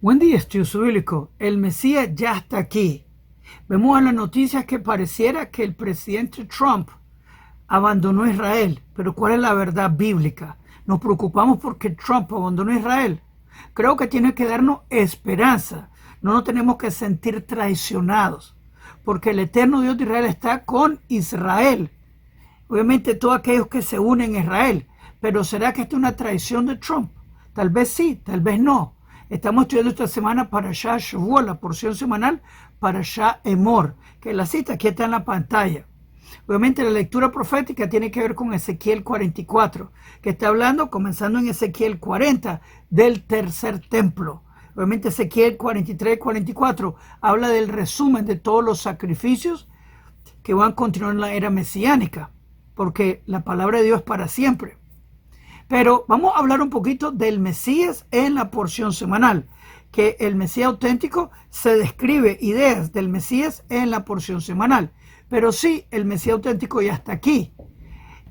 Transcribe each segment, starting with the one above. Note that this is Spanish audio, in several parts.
Buen día, estudio bíblico. El Mesías ya está aquí. Vemos en las noticias que pareciera que el presidente Trump abandonó Israel, pero ¿cuál es la verdad bíblica? Nos preocupamos porque Trump abandonó Israel. Creo que tiene que darnos esperanza. No nos tenemos que sentir traicionados, porque el eterno Dios de Israel está con Israel. Obviamente todos aquellos que se unen a Israel, pero ¿será que esto es una traición de Trump? Tal vez sí, tal vez no. Estamos estudiando esta semana Parashá Shavuot, la porción semanal Parashá Emor, que la cita aquí está en la pantalla. Obviamente la lectura profética tiene que ver con Ezequiel 44, que está hablando, comenzando en Ezequiel 40, del tercer templo. Obviamente Ezequiel 43 y 44 habla del resumen de todos los sacrificios que van a continuar en la era mesiánica, porque la palabra de Dios es para siempre. Pero vamos a hablar un poquito del Mesías en la porción semanal, que el Mesías auténtico se describe ideas del Mesías en la porción semanal. Pero sí, el Mesías auténtico ya está aquí.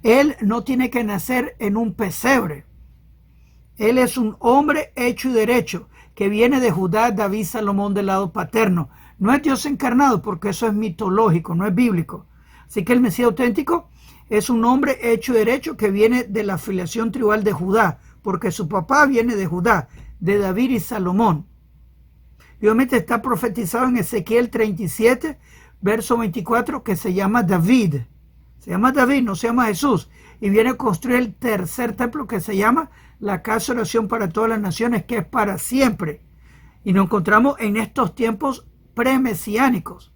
Él no tiene que nacer en un pesebre. Él es un hombre hecho y derecho, que viene de Judá, David, Salomón del lado paterno. No es Dios encarnado, porque eso es mitológico, no es bíblico. Así que el Mesías auténtico es un hombre hecho y derecho que viene de la filiación tribal de Judá, porque su papá viene de Judá, de David y Salomón. Y obviamente está profetizado en Ezequiel 37, verso 24, que se llama David. Se llama David, no se llama Jesús. Y viene a construir el tercer templo que se llama la casa de oración para todas las naciones, que es para siempre. Y nos encontramos en estos tiempos premesiánicos.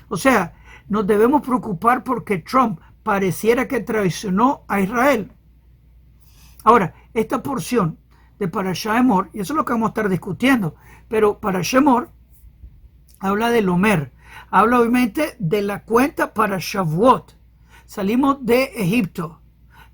O sea, nos debemos preocupar porque Trump pareciera que traicionó a Israel. Ahora, esta porción de Parashá Emor, y eso es lo que vamos a estar discutiendo, pero Parashá Emor habla del Omer, habla obviamente de la cuenta para Shavuot. Salimos de Egipto,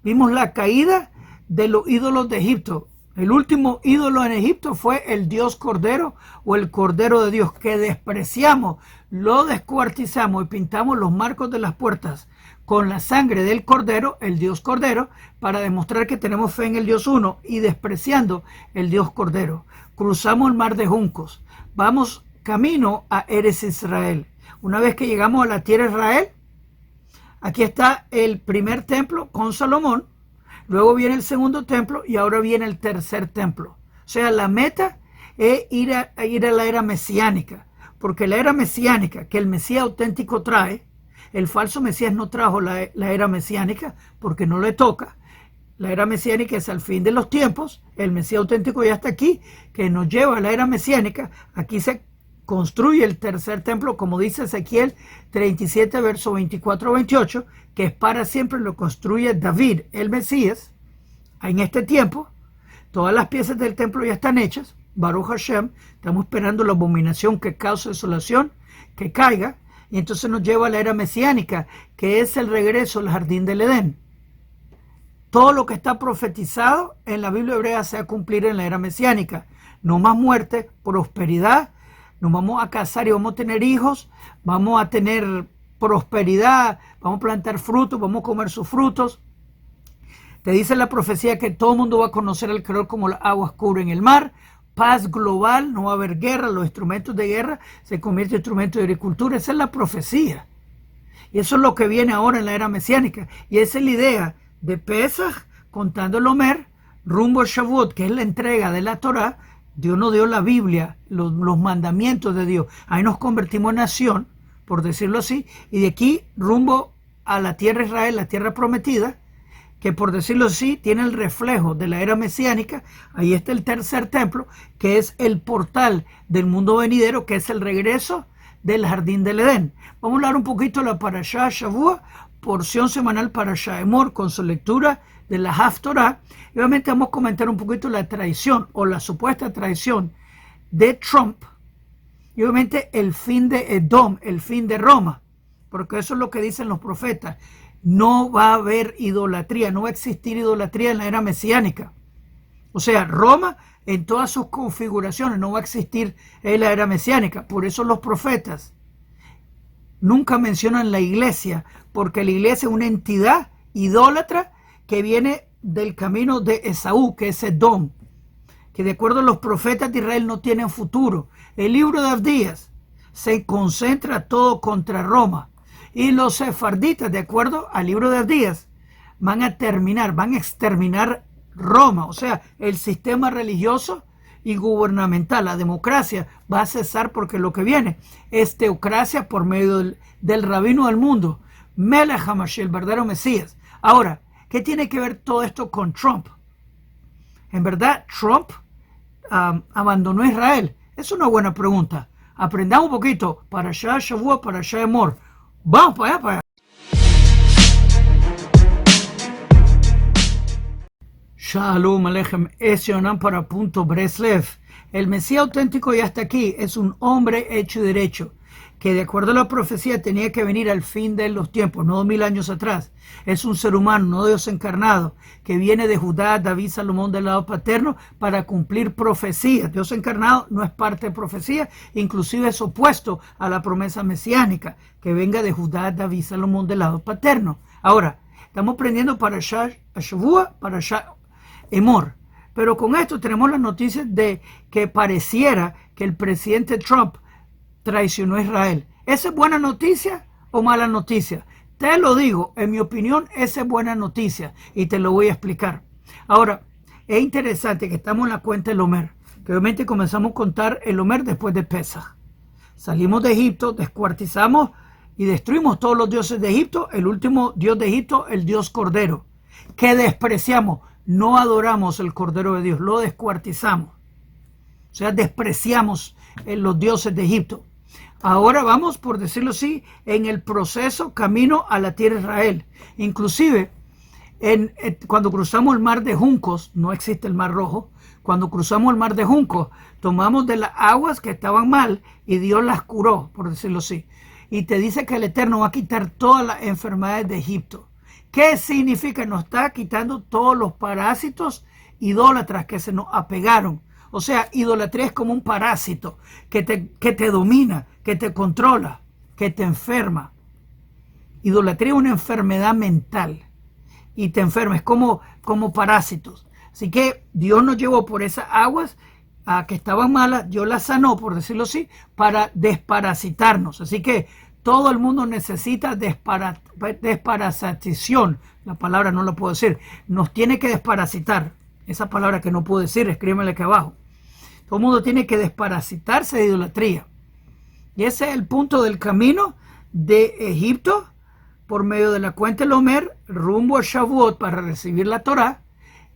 vimos la caída de los ídolos de Egipto. El último ídolo en Egipto fue el Dios Cordero o el Cordero de Dios, que despreciamos, lo descuartizamos y pintamos los marcos de las puertas con la sangre del Cordero, el Dios Cordero, para demostrar que tenemos fe en el Dios uno y despreciando el Dios Cordero. Cruzamos el mar de juncos, vamos camino a Eretz Israel. Una vez que llegamos a la tierra de Israel, aquí está el primer templo con Salomón, luego viene el segundo templo y ahora viene el tercer templo. O sea, la meta es ir a la era mesiánica, porque la era mesiánica que el Mesías auténtico trae, el falso Mesías no trajo la era mesiánica porque no le toca. La era mesiánica es al fin de los tiempos, el Mesías auténtico ya está aquí, que nos lleva a la era mesiánica. Aquí se construye el tercer templo, como dice Ezequiel 37, verso 24-28, que es para siempre, lo construye David, el Mesías. En este tiempo, todas las piezas del templo ya están hechas, Baruch Hashem, estamos esperando la abominación que causa desolación, que caiga, y entonces nos lleva a la era mesiánica, que es el regreso al jardín del Edén. Todo lo que está profetizado en la Biblia hebrea se va a cumplir en la era mesiánica. No más muerte, prosperidad, nos vamos a casar y vamos a tener hijos, vamos a tener prosperidad, vamos a plantar frutos, vamos a comer sus frutos. Te dice la profecía que todo el mundo va a conocer al Creador como las aguas cubren el mar, paz global, no va a haber guerra, los instrumentos de guerra se convierten en instrumentos de agricultura. Esa es la profecía. Y eso es lo que viene ahora en la era mesiánica. Y esa es la idea de Pesaj, contando el Omer, rumbo a Shavuot, que es la entrega de la Torá. Dios nos dio la Biblia, los mandamientos de Dios. Ahí nos convertimos en nación, por decirlo así, y de aquí rumbo a la tierra de Israel, la tierra prometida, que por decirlo así tiene el reflejo de la era mesiánica. Ahí está el tercer templo, que es el portal del mundo venidero, que es el regreso del jardín del Edén. Vamos a hablar un poquito de la Parashá Shavuot, porción semanal Parashá Emor, con su lectura de la Haftorah. Y obviamente vamos a comentar un poquito la traición o la supuesta traición de Trump. Y obviamente el fin de Edom, el fin de Roma, porque eso es lo que dicen los profetas. No va a haber idolatría, no va a existir idolatría en la era mesiánica. O sea, Roma en todas sus configuraciones no va a existir en la era mesiánica. Por eso los profetas nunca mencionan la iglesia, porque la iglesia es una entidad idólatra que viene del camino de Esaú, que es Edom. que de acuerdo a los profetas de Israel no tienen futuro. El libro de Abdías se concentra todo contra Roma. Y los sefarditas, de acuerdo al libro de Abdías, van a exterminar Roma. O sea, el sistema religioso y gubernamental, la democracia, va a cesar porque lo que viene es teocracia por medio del rabino del mundo, Melech HaMashiach, el verdadero Mesías. Ahora, ¿qué tiene que ver todo esto con Trump? En verdad, Trump abandonó Israel. Es una buena pregunta. Aprendamos un poquito. Para allá Shavuot, para allá Emor. Vamos para allá, para allá. Shalom Aleichem, Esionam para punto Breslev. El Mesías auténtico ya está aquí. Es un hombre hecho y derecho, que de acuerdo a la profecía tenía que venir al fin de los tiempos, no 2000 años atrás. Es un ser humano, no Dios encarnado, que viene de Judá, David, Salomón del lado paterno para cumplir profecías. Dios encarnado no es parte de profecía, inclusive es opuesto a la promesa mesiánica, que venga de Judá, David, Salomón del lado paterno. Ahora, estamos aprendiendo para allá Shavuot, para allá Emor. Pero con esto tenemos las noticias de que pareciera que el presidente Trump traicionó a Israel. ¿Esa es buena noticia o mala noticia? Te lo digo, en mi opinión, esa es buena noticia y te lo voy a explicar. Ahora, es interesante que estamos en la cuenta del Omer, que obviamente comenzamos a contar el Omer después de Pesaj. Salimos de Egipto, descuartizamos y destruimos todos los dioses de Egipto. El último dios de Egipto, el dios Cordero, que despreciamos. No adoramos el Cordero de Dios, lo descuartizamos. O sea, despreciamos los dioses de Egipto. Ahora vamos, por decirlo así, en el proceso camino a la tierra de Israel. Inclusive, cuando cruzamos el mar de Juncos, no existe el mar Rojo, cuando cruzamos el mar de Juncos, tomamos de las aguas que estaban mal y Dios las curó, por decirlo así. Y te dice que el Eterno va a quitar todas las enfermedades de Egipto. ¿Qué significa? Nos está quitando todos los parásitos idólatras que se nos apegaron. O sea, idolatría es como un parásito que te domina, que te controla, que te enferma. Idolatría es una enfermedad mental y te enferma, es como parásitos. Así que Dios nos llevó por esas aguas que estaban malas, Dios las sanó, por decirlo así, para desparasitarnos. Así que todo el mundo necesita desparasitación. La palabra no la puedo decir. Nos tiene que desparasitar. Esa palabra que no puedo decir, escríbeme aquí abajo. Todo el mundo tiene que desparasitarse de idolatría. Y ese es el punto del camino de Egipto por medio de la cuenta del Omer rumbo a Shavuot para recibir la Torá,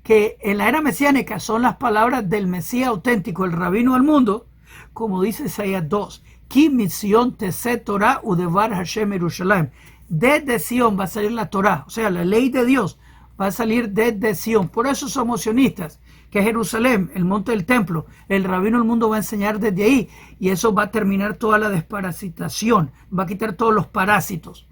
que en la era mesiánica son las palabras del Mesías auténtico, el rabino del mundo, como dice Isaías 2. Ki mitzion tese Torah udevar Hashem Yerushalayim. Desde Sion va a salir la Torah, o sea, la ley de Dios va a salir desde Sion. Por eso somos sionistas, que Jerusalén, el monte del templo, el rabino del mundo va a enseñar desde ahí y eso va a terminar toda la desparasitación, va a quitar todos los parásitos.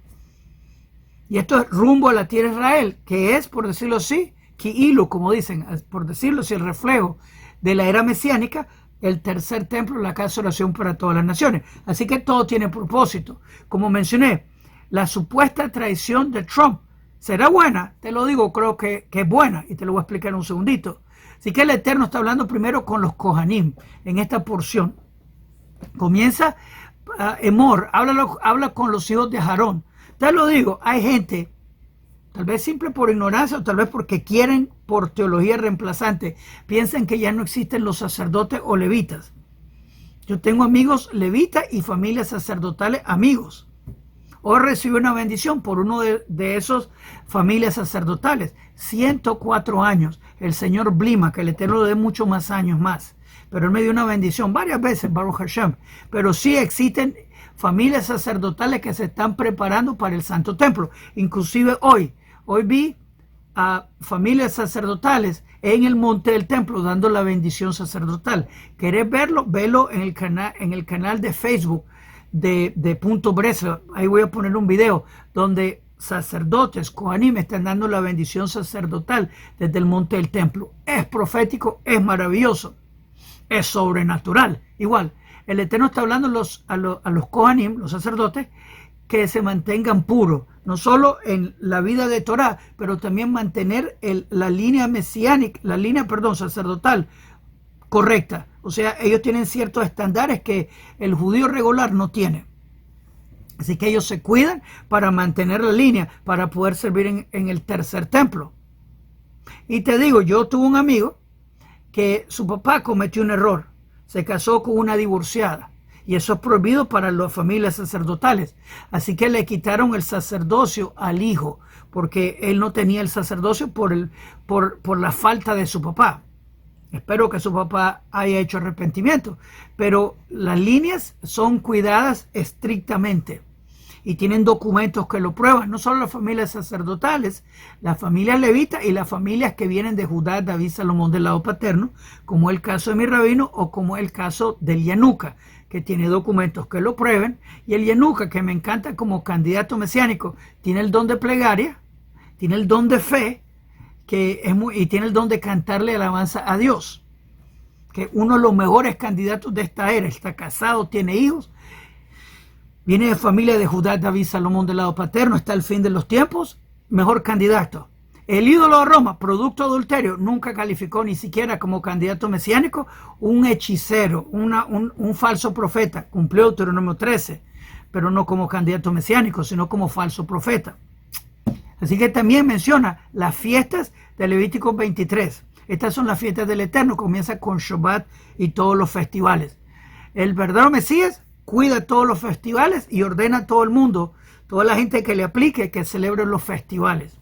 Y esto es rumbo a la tierra de Israel, que es, por decirlo así, Ki'ilu, como dicen, por decirlo así, el reflejo de la era mesiánica, el tercer templo, la casa de oración para todas las naciones. Así que todo tiene propósito. Como mencioné, la supuesta traición de Trump será buena, te lo digo, creo que es buena, y te lo voy a explicar en un segundito. Así que el Eterno está hablando primero con los Kohanim, en esta porción. Comienza Emor, habla con los hijos de Aarón. Te lo digo, hay gente, tal vez simple por ignorancia o tal vez porque quieren por teología reemplazante, piensan que ya no existen los sacerdotes o levitas. Yo tengo amigos levitas y familias sacerdotales amigos. Hoy recibí una bendición por uno de esos familias sacerdotales, 104 años, el señor Blima, que el Eterno le dé muchos más años más, pero él me dio una bendición varias veces, Baruch Hashem, pero sí existen familias sacerdotales que se están preparando para el Santo Templo, inclusive hoy vi a familias sacerdotales en el monte del templo dando la bendición sacerdotal. ¿Querés verlo? Velo en el canal de Facebook de Punto Breslev. Ahí voy a poner un video donde sacerdotes, Kohanim, están dando la bendición sacerdotal desde el monte del templo. Es profético, es maravilloso, es sobrenatural. Igual, el Eterno está hablando a los Kohanim, los sacerdotes, que se mantengan puros, no solo en la vida de Torah, pero también mantener la línea mesiánica, sacerdotal, correcta. O sea, ellos tienen ciertos estándares que el judío regular no tiene. Así que ellos se cuidan para mantener la línea, para poder servir en el tercer templo. Y te digo, yo tuve un amigo que su papá cometió un error. Se casó con una divorciada. Y eso es prohibido para las familias sacerdotales. Así que le quitaron el sacerdocio al hijo, porque él no tenía el sacerdocio por la falta de su papá. Espero que su papá haya hecho arrepentimiento. Pero las líneas son cuidadas estrictamente. Y tienen documentos que lo prueban. No solo las familias sacerdotales, las familias levitas y las familias que vienen de Judá, David, Salomón del lado paterno, como el caso de mi rabino o como el caso del Yanuca, que tiene documentos que lo prueben, y el Yanuca, que me encanta como candidato mesiánico, tiene el don de plegaria, tiene el don de fe, y tiene el don de cantarle alabanza a Dios, que uno de los mejores candidatos de esta era, está casado, tiene hijos, viene de familia de Judá, David, Salomón del lado paterno, está al fin de los tiempos, mejor candidato. El ídolo de Roma, producto adulterio, nunca calificó ni siquiera como candidato mesiánico. Un hechicero, un falso profeta, cumplió Deuteronomio 13, pero no como candidato mesiánico, sino como falso profeta. Así que también menciona las fiestas de Levítico 23. Estas son las fiestas del Eterno, comienza con Shabbat y todos los festivales. El verdadero Mesías cuida todos los festivales y ordena a todo el mundo, toda la gente que le aplique, que celebre los festivales.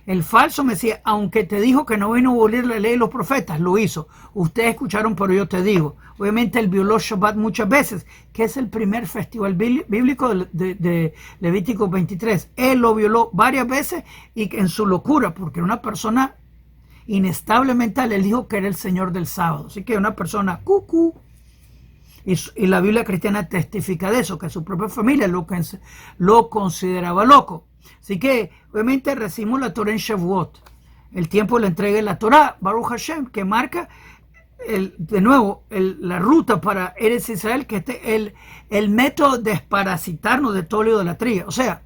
El falso Mesías, aunque te dijo que no vino a abolir la ley de los profetas, lo hizo. Ustedes escucharon, pero yo te digo. Obviamente él violó Shabbat muchas veces, que es el primer festival bíblico de Levítico 23. Él lo violó varias veces y en su locura, porque era una persona inestable mental. Él dijo que era el Señor del sábado. Así que una persona cucú. Y la Biblia cristiana testifica de eso, que su propia familia lo consideraba loco. Así que, obviamente, recibimos la Torah en Shavuot, el tiempo de la entrega de la Torah, Baruch Hashem, que marca, la ruta para Eretz Israel, que el método de desparasitarnos de toda la idolatría. O sea,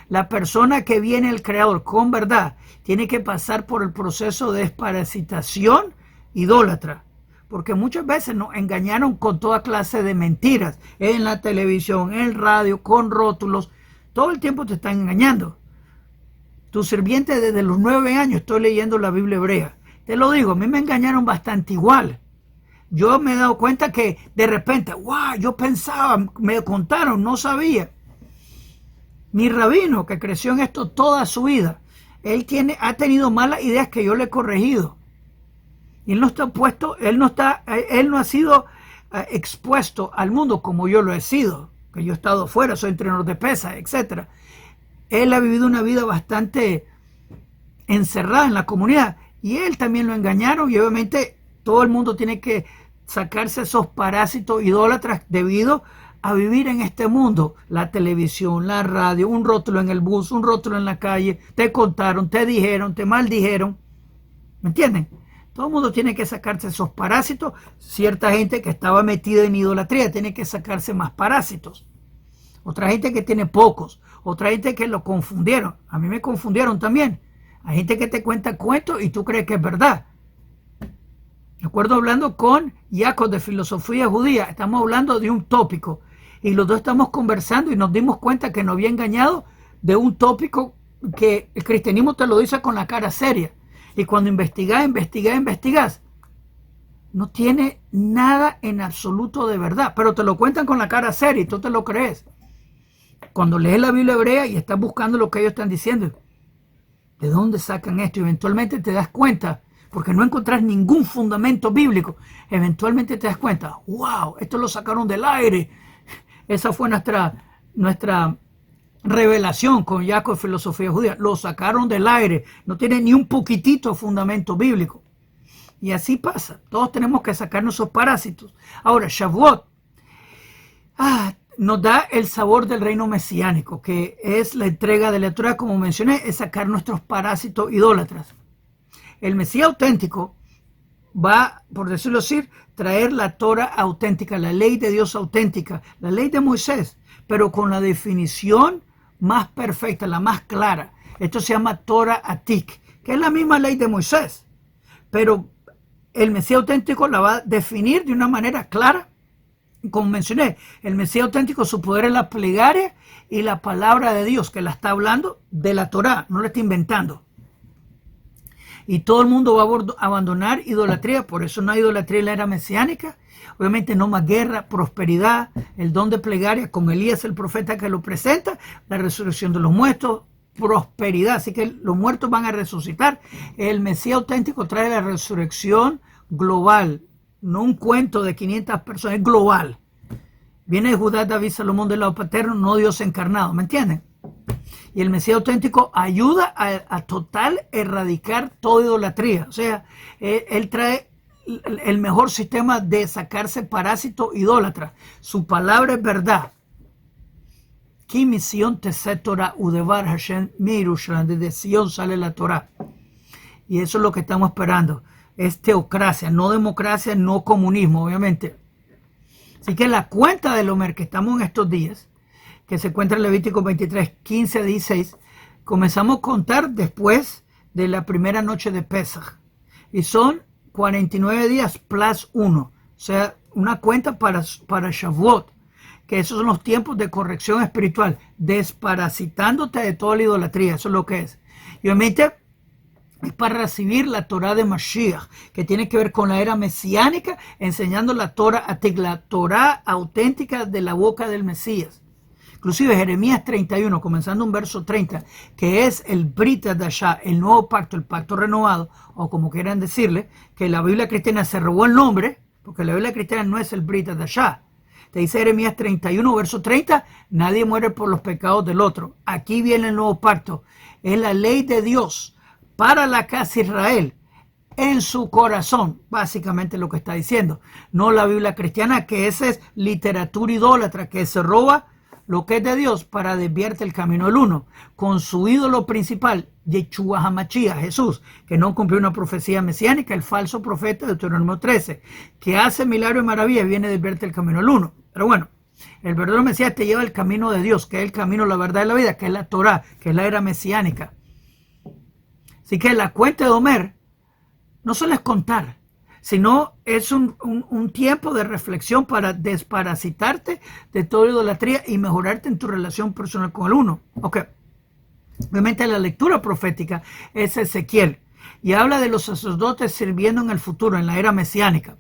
la persona que viene el Creador con verdad tiene que pasar por el proceso de desparasitación idólatra. Porque muchas veces nos engañaron con toda clase de mentiras, en la televisión, en el radio, con rótulos. Todo el tiempo te están engañando. Tu sirviente desde los 9 años estoy leyendo la Biblia hebrea. Te lo digo, a mí me engañaron bastante igual. Yo me he dado cuenta que de repente, wow, yo pensaba, me contaron, no sabía. Mi rabino, que creció en esto toda su vida, él ha tenido malas ideas que yo le he corregido. Y él no ha sido expuesto al mundo como yo lo he sido, que yo he estado fuera, soy entrenador de pesas, etc. Él ha vivido una vida bastante encerrada en la comunidad y él también lo engañaron y obviamente todo el mundo tiene que sacarse esos parásitos idólatras debido a vivir en este mundo. La televisión, la radio, un rótulo en el bus, un rótulo en la calle, te contaron, te dijeron, te maldijeron. ¿Me entienden? Todo el mundo tiene que sacarse esos parásitos. Cierta gente que estaba metida en idolatría tiene que sacarse más parásitos. Otra gente que tiene pocos. Otra gente que lo confundieron. A mí me confundieron también. Hay gente que te cuenta cuentos y tú crees que es verdad. Recuerdo hablando con Jacob de Filosofía Judía. Estamos hablando de un tópico. Y los dos estamos conversando y nos dimos cuenta que nos había engañado de un tópico que el cristianismo te lo dice con la cara seria. Y cuando investigás, no tiene nada en absoluto de verdad, pero te lo cuentan con la cara seria y tú te lo crees. Cuando lees la Biblia hebrea y estás buscando lo que ellos están diciendo, ¿de dónde sacan esto? Y eventualmente te das cuenta, porque no encontrás ningún fundamento bíblico, eventualmente te das cuenta, wow, esto lo sacaron del aire. Esa fue nuestra revelación con Jacob de Filosofía Judía. Lo sacaron del aire, no tiene ni un poquitito de fundamento bíblico. Y así pasa, todos tenemos que sacarnos esos parásitos. Ahora, Shavuot nos da el sabor del reino mesiánico, que es la entrega de la Torah, como mencioné, es sacar nuestros parásitos idólatras. El Mesías auténtico va, por decirlo así, traer la Torah auténtica, la ley de Dios auténtica, la ley de Moisés, pero con la definición más perfecta, la más clara. Esto se llama Torah Atik, que es la misma ley de Moisés, pero el Mesías auténtico la va a definir de una manera clara. Como mencioné, el Mesías auténtico, su poder es la plegaria y la palabra de Dios, que la está hablando de la Torá, no la está inventando. Y todo el mundo va a abandonar idolatría, por eso no hay idolatría en la era mesiánica. Obviamente no más guerra, prosperidad, el don de plegaria con Elías el profeta que lo presenta, la resurrección de los muertos, prosperidad. Así que los muertos van a resucitar. El Mesías auténtico trae la resurrección global, no un cuento de 500 personas, es global. Viene de Judá, David, Salomón del lado paterno, no Dios encarnado, ¿me entienden? Y el Mesías auténtico ayuda a total erradicar toda idolatría. O sea, él trae el mejor sistema de sacarse parásito idólatra. Su palabra es verdad. ¿Qué misión te sé Torah? Udevar Hashem Mirushalayim. Desde Sion sale la Torah. Y eso es lo que estamos esperando. Es teocracia, no democracia, no comunismo, obviamente. Así que la cuenta del Omer que estamos en estos días, que se encuentra en Levítico 23, 15 a 16, comenzamos a contar después de la primera noche de Pesaj. Y son 49 días plus 1. O sea, una cuenta para Shavuot, que esos son los tiempos de corrección espiritual, desparasitándote de toda la idolatría, eso es lo que es. Y obviamente es para recibir la Torah de Mashiach, que tiene que ver con la era mesiánica, enseñando la Torah auténtica de la boca del Mesías. Inclusive Jeremías 31, comenzando un verso 30, que es el Brit Hadashah, el nuevo pacto, el pacto renovado, o como quieran decirle, que la Biblia cristiana se robó el nombre, porque la Biblia cristiana no es el Brit Hadashah. Te dice Jeremías 31, verso 30, nadie muere por los pecados del otro. Aquí viene el nuevo pacto. Es la ley de Dios para la casa de Israel, en su corazón, básicamente lo que está diciendo. No la Biblia cristiana, que esa es literatura idólatra, que se roba lo que es de Dios para desviarte el camino del uno, con su ídolo principal, Yeshua HaMashiach, Jesús, que no cumplió una profecía mesiánica, el falso profeta de Deuteronomio 13, que hace milagros y maravillas, viene a desviarte el camino del uno. Pero bueno, el verdadero Mesías te lleva al camino de Dios, que es el camino, la verdad y la vida, que es la Torah, que es la era mesiánica. Así que la cuenta de Omer no solo es contar, sino es un tiempo de reflexión para desparasitarte de toda idolatría y mejorarte en tu relación personal con el uno. Ok. Obviamente la lectura profética es Ezequiel y habla de los sacerdotes sirviendo en el futuro, en la era mesiánica.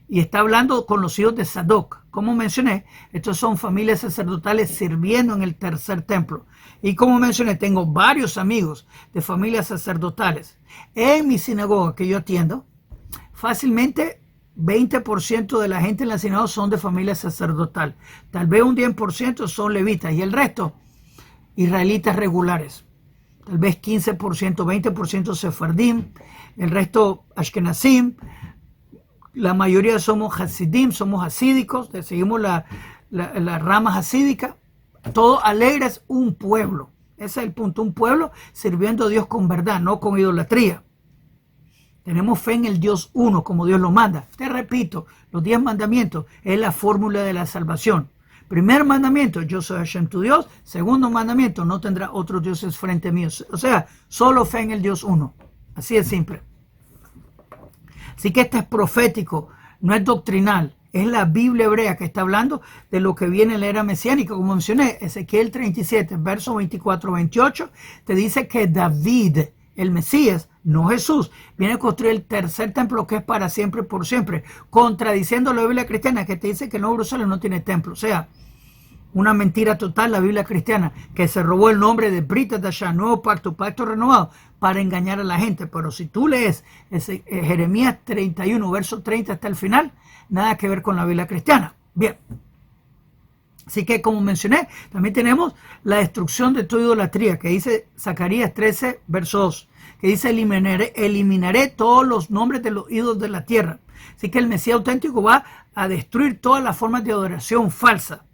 Y está hablando con los hijos de Sadoc. Como mencioné, estos son familias sacerdotales sirviendo en el tercer templo. Y como mencioné, tengo varios amigos de familias sacerdotales. En mi sinagoga que yo atiendo, fácilmente 20% de la gente en la sinagoga son de familia sacerdotal. Tal vez un 10% son levitas y el resto israelitas regulares. Tal vez 15%, 20% sefardim, el resto ashkenazim. La mayoría somos hasidim, somos hasídicos, seguimos la rama hasídica. Todo alegres, un pueblo. Ese es el punto, un pueblo sirviendo a Dios con verdad, no con idolatría. Tenemos fe en el Dios uno, como Dios lo manda. Te repito, los 10 mandamientos es la fórmula de la salvación. Primer mandamiento, yo soy Hashem tu Dios. Segundo mandamiento, no tendrá otros dioses frente a mí. O sea, solo fe en el Dios uno. Así de simple. Así que este es profético, no es doctrinal. Es la Biblia hebrea que está hablando de lo que viene en la era mesiánica. Como mencioné, Ezequiel 37, verso 24-28, te dice que David, el Mesías, no Jesús, viene a construir el tercer templo que es para siempre por siempre, contradiciendo la Biblia cristiana que te dice que el Nuevo Jerusalén no tiene templo. O sea, una mentira total la Biblia cristiana, que se robó el nombre de Brit Hadashah, nuevo pacto, pacto renovado, para engañar a la gente. Pero si tú lees Jeremías 31, verso 30 hasta el final, nada que ver con la Biblia cristiana. Bien. Así que, como mencioné, también tenemos la destrucción de toda idolatría, que dice Zacarías 13, verso 2, que dice, eliminaré todos los nombres de los ídolos de la tierra. Así que el Mesías auténtico va a destruir todas las formas de adoración falsa.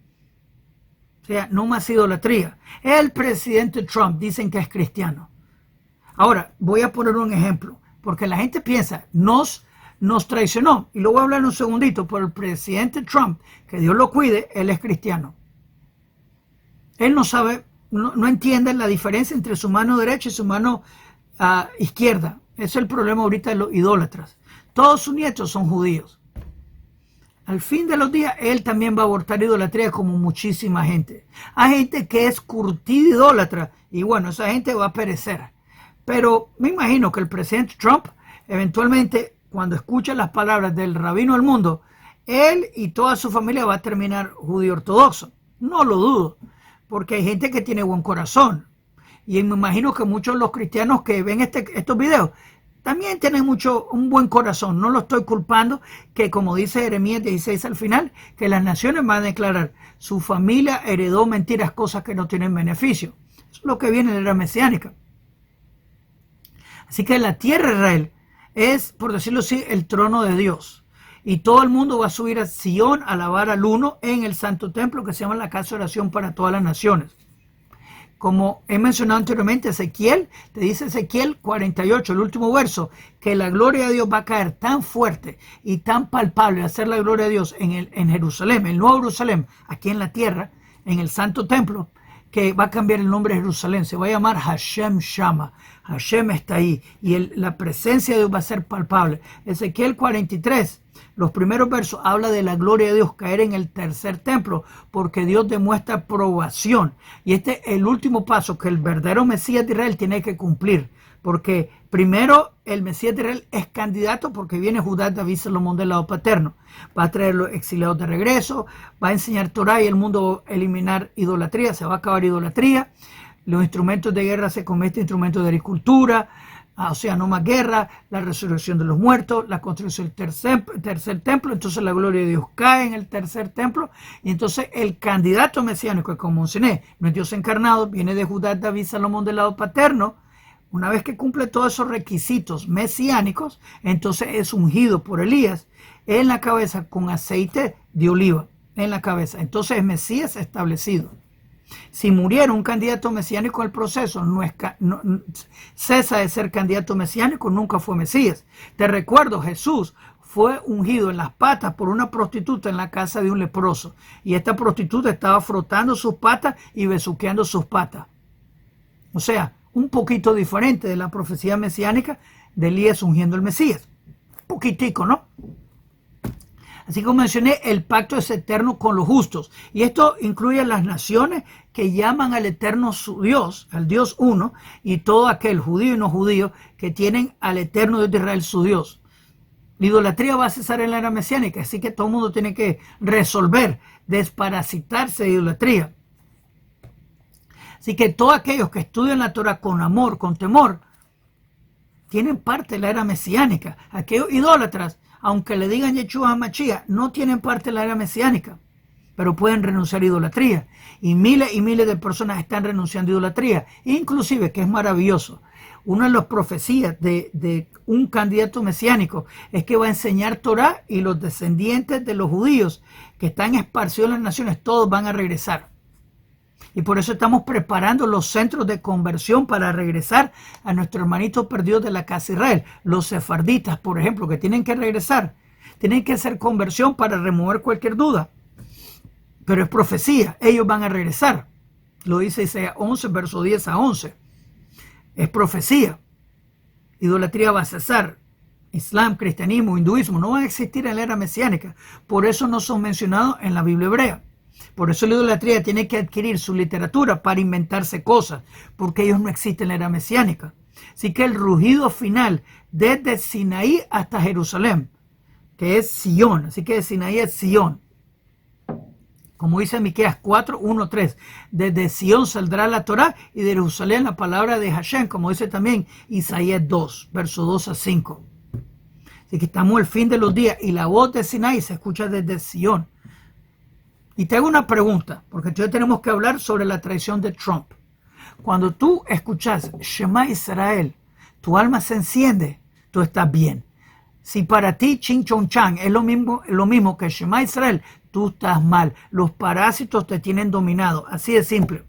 O sea, no más idolatría. El presidente Trump dicen que es cristiano. Ahora, voy a poner un ejemplo, porque la gente piensa, nos traicionó. Y lo voy a hablar en un segundito, pero el presidente Trump, que Dios lo cuide, él es cristiano. Él no sabe, no entiende la diferencia entre su mano derecha y su mano izquierda. Ese es el problema ahorita de los idólatras. todos sus nietos son judíos. Al fin de los días, él también va a abortar idolatría como muchísima gente. Hay gente que es curtida idólatra y bueno, esa gente va a perecer. Pero me imagino que el presidente Trump, eventualmente, cuando escuche las palabras del rabino del mundo, él y toda su familia va a terminar judío ortodoxo. No lo dudo, porque hay gente que tiene buen corazón. Y me imagino que muchos de los cristianos que ven estos videos también tienen un buen corazón. No lo estoy culpando, que como dice Jeremías 16 al final, que las naciones van a declarar, su familia heredó mentiras, cosas que no tienen beneficio. Eso es lo que viene de la era mesiánica. Así que la tierra de Israel es, por decirlo así, el trono de Dios. Y todo el mundo va a subir a Sion a alabar al uno en el santo templo que se llama la casa de oración para todas las naciones. Como he mencionado anteriormente, Ezequiel, te dice Ezequiel 48, el último verso, que la gloria de Dios va a caer tan fuerte y tan palpable, hacer la gloria de Dios en Jerusalén, el nuevo Jerusalén, aquí en la tierra, en el santo templo, que va a cambiar el nombre de Jerusalén, se va a llamar Hashem Shama. Hashem está ahí y la presencia de Dios va a ser palpable. Ezequiel 43, los primeros versos, habla de la gloria de Dios caer en el tercer templo, porque Dios demuestra aprobación. Y este es el último paso que el verdadero Mesías de Israel tiene que cumplir, porque primero el Mesías de Israel es candidato porque viene Judá, David, Salomón del lado paterno. Va a traer los exiliados de regreso, va a enseñar Torah y el mundo va a eliminar idolatría, se va a acabar idolatría. Los instrumentos de guerra se convierten en instrumentos de agricultura, o sea, no más guerra, la resurrección de los muertos, la construcción del tercer templo, entonces la gloria de Dios cae en el tercer templo, y entonces el candidato mesiánico, como mencioné, no es Dios encarnado, viene de Judá, David, Salomón del lado paterno. Una vez que cumple todos esos requisitos mesiánicos, entonces es ungido por Elías en la cabeza con aceite de oliva, en la cabeza. Entonces es Mesías establecido. Si muriera un candidato mesiánico, el proceso cesa de ser candidato mesiánico, nunca fue Mesías. Te recuerdo, Jesús fue ungido en las patas por una prostituta en la casa de un leproso. Y esta prostituta estaba frotando sus patas y besuqueando sus patas. O sea, un poquito diferente de la profecía mesiánica de Elías ungiendo el Mesías. Un poquitico, ¿no? Así como mencioné, el pacto es eterno con los justos. Y esto incluye a las naciones que llaman al eterno su Dios, al Dios uno, y todo aquel judío y no judío que tienen al eterno Dios de Israel su Dios. La idolatría va a cesar en la era mesiánica, así que todo el mundo tiene que resolver, desparasitarse de idolatría. Así que todos aquellos que estudian la Torah con amor, con temor, tienen parte de la era mesiánica. Aquellos idólatras, aunque le digan Yeshua HaMashiach, no tienen parte de la era mesiánica, pero pueden renunciar a idolatría. Y miles de personas están renunciando a idolatría. Inclusive, que es maravilloso, una de las profecías de un candidato mesiánico es que va a enseñar Torah y los descendientes de los judíos que están esparcidos en las naciones, todos van a regresar. Y por eso estamos preparando los centros de conversión para regresar a nuestros hermanitos perdidos de la casa de Israel. Los sefarditas, por ejemplo, que tienen que regresar. Tienen que hacer conversión para remover cualquier duda. Pero es profecía. Ellos van a regresar. Lo dice Isaías 11, verso 10 a 11. Es profecía. Idolatría va a cesar. Islam, cristianismo, hinduismo no van a existir en la era mesiánica. Por eso no son mencionados en la Biblia hebrea. Por eso la idolatría tiene que adquirir su literatura para inventarse cosas, porque ellos no existen en la era mesiánica. Así que el rugido final desde Sinaí hasta Jerusalén, que es Sion, así que de Sinaí es Sion. Como dice Miqueas 4, 1, 3, desde Sion saldrá la Torá y de Jerusalén la palabra de Hashem, como dice también Isaías 2, verso 2 a 5. Así que estamos al fin de los días y la voz de Sinaí se escucha desde Sion. Y te hago una pregunta, porque entonces tenemos que hablar sobre la traición de Trump. Cuando tú escuchas Shema Israel, tu alma se enciende, tú estás bien. Si para ti Ching Chong Chang es lo mismo que Shema Israel, tú estás mal. Los parásitos te tienen dominado, así de simple.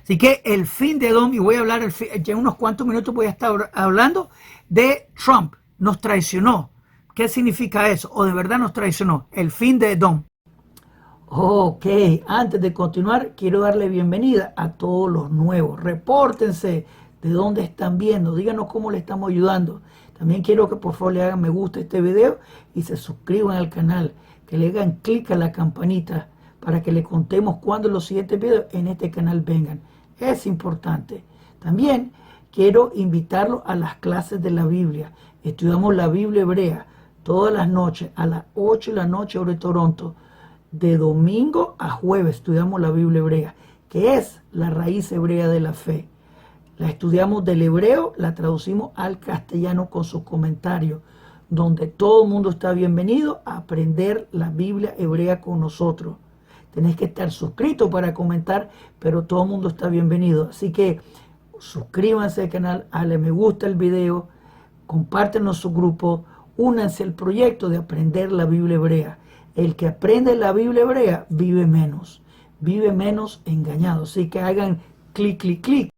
Así que el fin de Edom, y voy a hablar en unos cuantos minutos, voy a estar hablando de Trump, nos traicionó. ¿Qué significa eso? ¿O de verdad nos traicionó? El fin de Edom. Ok, antes de continuar, quiero darle bienvenida a todos los nuevos. Repórtense, de dónde están viendo, díganos cómo le estamos ayudando. También quiero que por favor le hagan me gusta a este video y se suscriban al canal, que le hagan clic a la campanita para que le contemos cuando los siguientes videos en este canal vengan. Es importante. También quiero invitarlos a las clases de la Biblia. Estudiamos la Biblia hebrea todas las noches, a las 8 de la noche hora de Toronto. De domingo a jueves estudiamos la Biblia hebrea, que es la raíz hebrea de la fe. La estudiamos del hebreo, la traducimos al castellano con sus comentarios, donde todo el mundo está bienvenido a aprender la Biblia hebrea con nosotros. Tenés que estar suscrito para comentar, pero todo el mundo está bienvenido. Así que suscríbanse al canal, dale me gusta el video, compártenos su grupo, únanse al proyecto de aprender la Biblia hebrea. El que aprende la Biblia hebrea vive menos engañado. Así que hagan clic, clic, clic.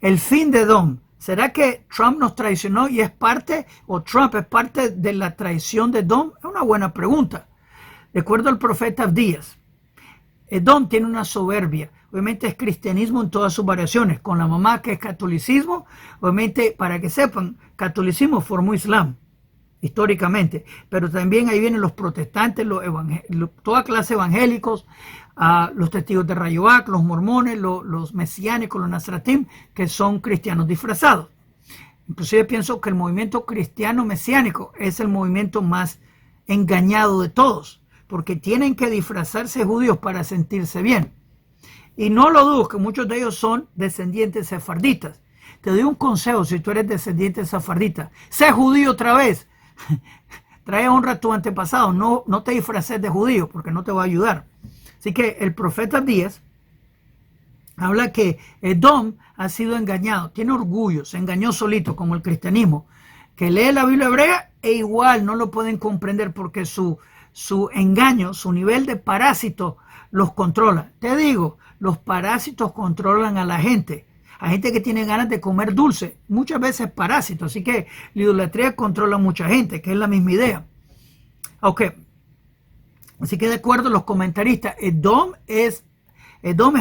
El fin de Edom. ¿Será que Trump nos traicionó y es parte, o Trump es parte de la traición de Edom? Es una buena pregunta. De acuerdo al profeta Abdías, Edom tiene una soberbia. Obviamente es cristianismo en todas sus variaciones, con la mamá que es catolicismo. Obviamente, para que sepan, catolicismo formó Islam, históricamente. Pero también ahí vienen los protestantes, toda clase de evangélicos, los testigos de Rayoac, los mormones, los mesiánicos, los nazratim, que son cristianos disfrazados. Inclusive pienso que el movimiento cristiano mesiánico es el movimiento más engañado de todos, porque tienen que disfrazarse judíos para sentirse bien. Y no lo dudo, que muchos de ellos son descendientes sefarditas. Te doy un consejo: si tú eres descendiente sefardita, sé judío otra vez. Trae honra a tu antepasado, no te disfraces de judío, porque no te va a ayudar. Así que el profeta Abdías habla que Edom ha sido engañado, tiene orgullo, se engañó solito, como el cristianismo, que lee la Biblia hebrea e igual no lo pueden comprender porque su engaño, su nivel de parásito los controla. Te digo, los parásitos controlan a la gente. Hay gente que tiene ganas de comer dulce, muchas veces parásitos. Así que la idolatría controla a mucha gente, que es la misma idea. Ok. Así que de acuerdo a los comentaristas, Edom es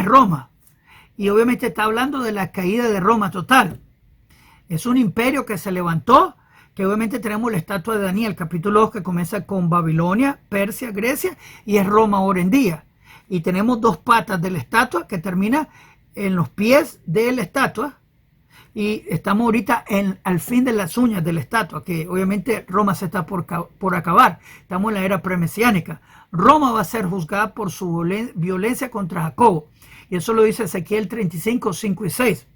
Roma. Y obviamente está hablando de la caída de Roma total. Es un imperio que se levantó, que obviamente tenemos la estatua de Daniel, capítulo 2, que comienza con Babilonia, Persia, Grecia, y es Roma ahora en día. Y tenemos dos patas de la estatua que termina en los pies de la estatua. Y estamos ahorita al fin de las uñas de la estatua, que obviamente Roma se está por acabar. Estamos en la era premesiánica. Roma va a ser juzgada por su violencia contra Jacobo. Y eso lo dice Ezequiel 35, 5 y 6.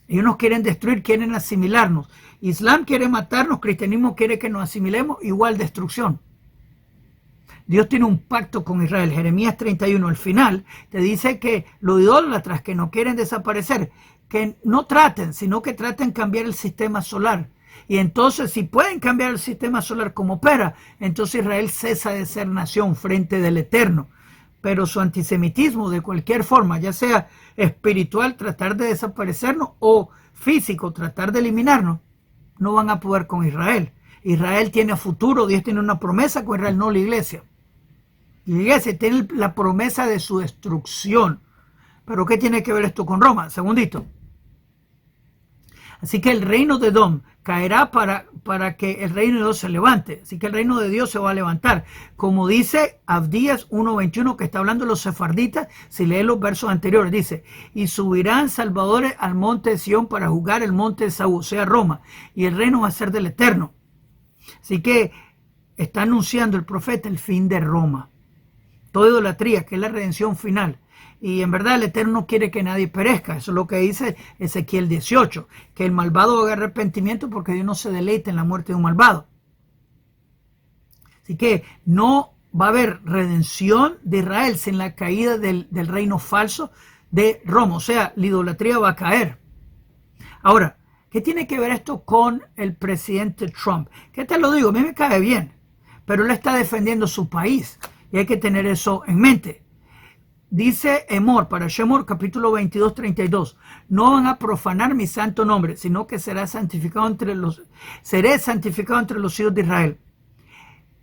Ellos nos quieren destruir, quieren asimilarnos. Islam quiere matarnos, cristianismo quiere que nos asimilemos, igual destrucción. Dios tiene un pacto con Israel. Jeremías 31, al final, te dice que los idólatras que no quieren desaparecer, que no traten, sino que traten de cambiar el sistema solar. Y entonces, si pueden cambiar el sistema solar como opera, entonces Israel cesa de ser nación frente del Eterno. Pero su antisemitismo, de cualquier forma, ya sea espiritual, tratar de desaparecernos, o físico, tratar de eliminarnos, no van a poder con Israel. Israel tiene futuro, Dios tiene una promesa con Israel, no la iglesia. La iglesia tiene la promesa de su destrucción. ¿Pero qué tiene que ver esto con Roma? Segundito. Así que el reino de Edom caerá para que el reino de Dios se levante. Así que el reino de Dios se va a levantar. Como dice Abdías 1:21, que está hablando de los sefarditas, si lee los versos anteriores, dice: y subirán salvadores al monte de Sión para juzgar el monte de Saúl, o sea, Roma, y el reino va a ser del Eterno. Así que está anunciando el profeta el fin de Roma. Toda idolatría, que es la redención final. Y en verdad el Eterno no quiere que nadie perezca. Eso es lo que dice Ezequiel 18, que el malvado haga arrepentimiento porque Dios no se deleita en la muerte de un malvado. Así que no va a haber redención de Israel sin la caída del reino falso de Roma. O sea, la idolatría va a caer. Ahora, ¿qué tiene que ver esto con el presidente Trump? ¿Qué te lo digo? A mí me cae bien, pero él está defendiendo su país y hay que tener eso en mente. Dice Emor, para Shemor, capítulo 22, 32, no van a profanar mi santo nombre, sino que seré santificado entre los hijos de Israel.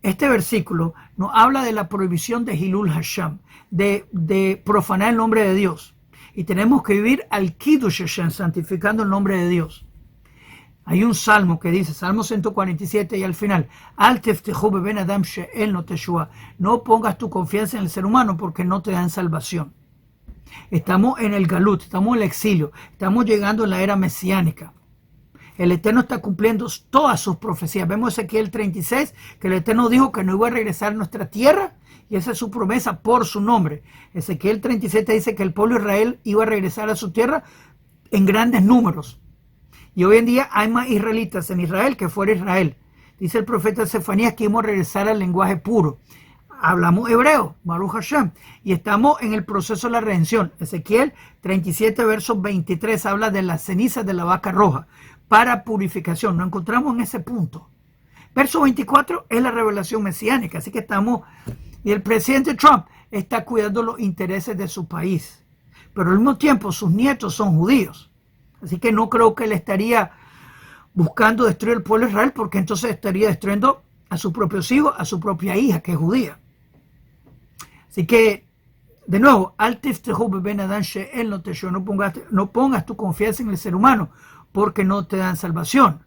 Este versículo nos habla de la prohibición de Hilul Hashem, de profanar el nombre de Dios. Y tenemos que vivir al Kiddush Hashem, santificando el nombre de Dios. Hay un salmo que dice, Salmo 147, y al final, Al teftehu beben adam she'en lo teshua. No pongas tu confianza en el ser humano porque no te dan salvación. Estamos en el Galut, estamos en el exilio, estamos llegando a la era mesiánica. El Eterno está cumpliendo todas sus profecías. Vemos Ezequiel 36, que el Eterno dijo que no iba a regresar a nuestra tierra, y esa es su promesa por su nombre. Ezequiel 37 dice que el pueblo de Israel iba a regresar a su tierra en grandes números. Y hoy en día hay más israelitas en Israel que fuera Israel. Dice el profeta Sefanías que íbamos a regresar al lenguaje puro. Hablamos hebreo, Baruch Hashem, y estamos en el proceso de la redención. Ezequiel 37, verso 23, habla de las cenizas de la vaca roja para purificación. Nos encontramos en ese punto. Verso 24 es la revelación mesiánica, así que estamos... Y el presidente Trump está cuidando los intereses de su país, pero al mismo tiempo sus nietos son judíos. Así que no creo que él estaría buscando destruir el pueblo de Israel, porque entonces estaría destruyendo a sus propios hijos, a su propia hija, que es judía. Así que, de nuevo, no pongas tu confianza en el ser humano, porque no te dan salvación.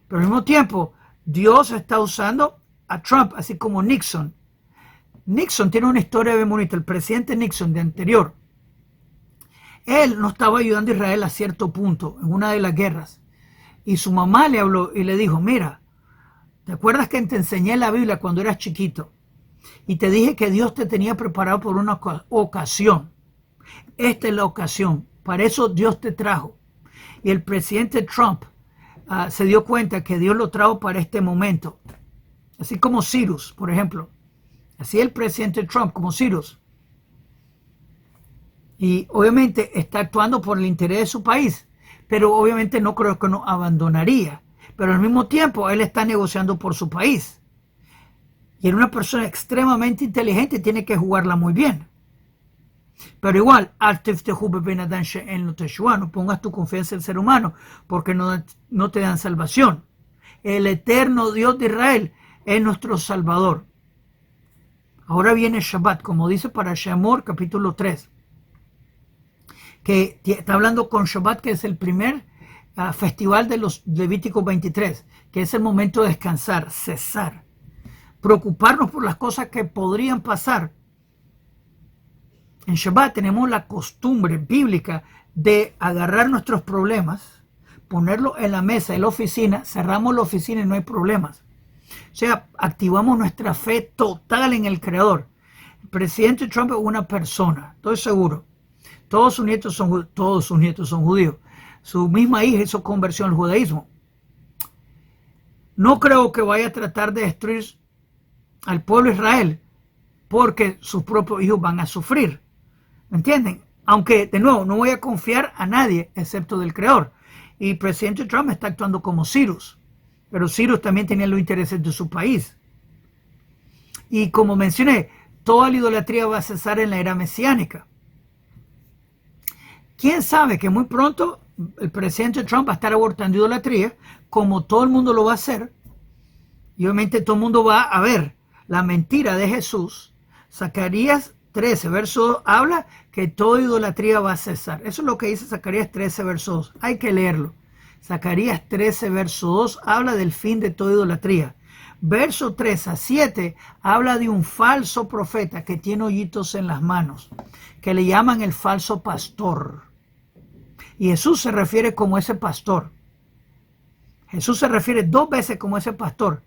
Pero al mismo tiempo, Dios está usando a Trump, así como Nixon. Nixon tiene una historia bien bonita. El presidente Nixon de anterior, él no estaba ayudando a Israel a cierto punto en una de las guerras. Y su mamá le habló y le dijo, mira, ¿te acuerdas que te enseñé la Biblia cuando eras chiquito? Y te dije que Dios te tenía preparado por una ocasión. Esta es la ocasión. Para eso Dios te trajo. Y el presidente Trump se dio cuenta que Dios lo trajo para este momento. Así como Cyrus, por ejemplo. Así el presidente Trump, como Cyrus. Y obviamente está actuando por el interés de su país, pero obviamente no creo que nos abandonaría. Pero al mismo tiempo él está negociando por su país. Y era una persona extremadamente inteligente, tiene que jugarla muy bien. Pero igual, no pongas tu confianza en el ser humano, porque no te dan salvación. El eterno Dios de Israel es nuestro Salvador. Ahora viene Shabbat, como dice para Shemor, capítulo 3. Que está hablando con Shabbat, que es el primer festival de los Levíticos 23, que es el momento de descansar, cesar, preocuparnos por las cosas que podrían pasar. En Shabbat tenemos la costumbre bíblica de agarrar nuestros problemas, ponerlos en la mesa, en la oficina, cerramos la oficina y no hay problemas. O sea, activamos nuestra fe total en el Creador. El presidente Trump es una persona, estoy seguro. Todos sus nietos son judíos. Su misma hija hizo conversión al judaísmo. No creo que vaya a tratar de destruir al pueblo de Israel porque sus propios hijos van a sufrir. ¿Me entienden? Aunque, de nuevo, no voy a confiar a nadie excepto del Creador. Y el presidente Trump está actuando como Cyrus. Pero Cyrus también tenía los intereses de su país. Y como mencioné, toda la idolatría va a cesar en la era mesiánica. ¿Quién sabe que muy pronto el presidente Trump va a estar abortando idolatría, como todo el mundo lo va a hacer? Y obviamente todo el mundo va a ver la mentira de Jesús. Zacarías 13, verso 2, habla que toda idolatría va a cesar. Eso es lo que dice Zacarías 13, verso 2. Hay que leerlo. Zacarías 13, verso 2, habla del fin de toda idolatría. Verso 3 a 7 habla de un falso profeta que tiene hoyitos en las manos, que le llaman el falso pastor. Y Jesús se refiere como ese pastor. Jesús se refiere 2 veces como ese pastor.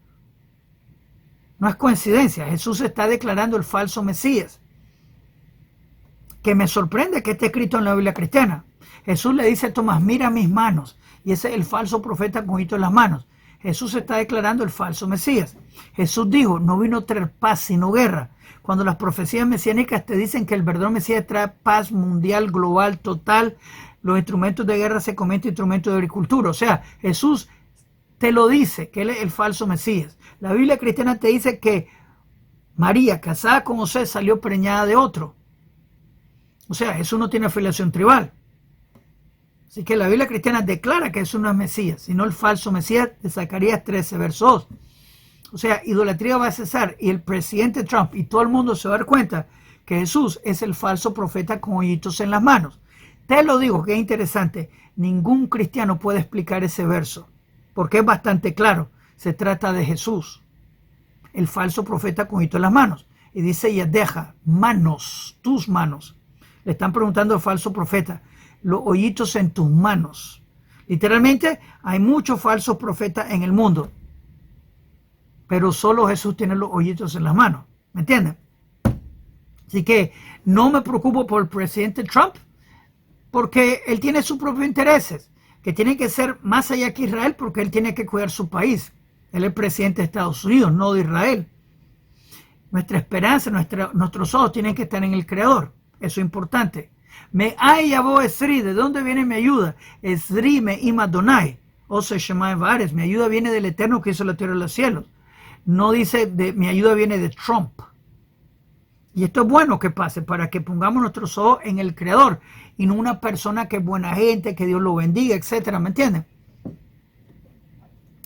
No es coincidencia, Jesús está declarando el falso Mesías. Que me sorprende que esté escrito en la Biblia cristiana. Jesús le dice a Tomás, mira mis manos. Y ese es el falso profeta con hoyitos en las manos. Jesús está declarando el falso Mesías. Jesús dijo, no vino a traer paz sino guerra. Cuando las profecías mesiánicas te dicen que el verdadero Mesías trae paz mundial, global, total, los instrumentos de guerra se convierten en instrumentos de agricultura. O sea, Jesús te lo dice, que él es el falso Mesías. La Biblia cristiana te dice que María, casada con José, salió preñada de otro. O sea, Jesús no tiene afiliación tribal. Así que la Biblia cristiana declara que Jesús no es Mesías, sino el falso Mesías de Zacarías 13, verso 2. O sea, idolatría va a cesar y el presidente Trump y todo el mundo se va a dar cuenta que Jesús es el falso profeta con hoyitos en las manos. Te lo digo, que es interesante. Ningún cristiano puede explicar ese verso, porque es bastante claro. Se trata de Jesús, el falso profeta con hoyitos en las manos. Y dice, ya deja manos, tus manos. Le están preguntando al falso profeta, los hoyitos en tus manos. Literalmente, hay muchos falsos profetas en el mundo, pero solo Jesús tiene los hoyitos en las manos. ¿Me entienden? Así que no me preocupo por el presidente Trump, porque él tiene sus propios intereses, que tienen que ser más allá que Israel, porque él tiene que cuidar su país. Él es el presidente de Estados Unidos, no de Israel. Nuestra esperanza, nuestros ojos tienen que estar en el Creador. Eso es importante. Me ayavo Esri, ¿de dónde viene mi ayuda? Esri me imadonai, o se llama Vares. Mi ayuda viene del Eterno que hizo la tierra y los cielos. No dice mi ayuda viene de Trump. Y esto es bueno que pase para que pongamos nuestros ojos en el Creador y no una persona que es buena gente, que Dios lo bendiga, etcétera. ¿Me entienden?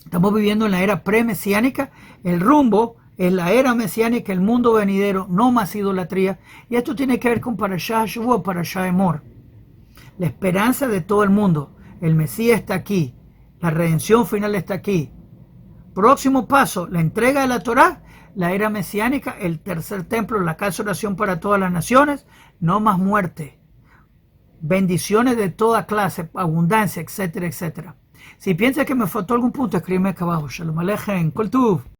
Estamos viviendo en la era pre-mesiánica. El rumbo es la era mesiánica, el mundo venidero, no más idolatría. Y esto tiene que ver con Parashah Shavuot, Parashah Emor. La esperanza de todo el mundo. El Mesías está aquí. La redención final está aquí. Próximo paso, la entrega de la Torá, la era mesiánica, el tercer templo, la casa de oración para todas las naciones, no más muerte. Bendiciones de toda clase, abundancia, etcétera, etcétera. Si piensas que me faltó algún punto, escríbeme acá abajo. Shalom Aleichem, Kol Tuv.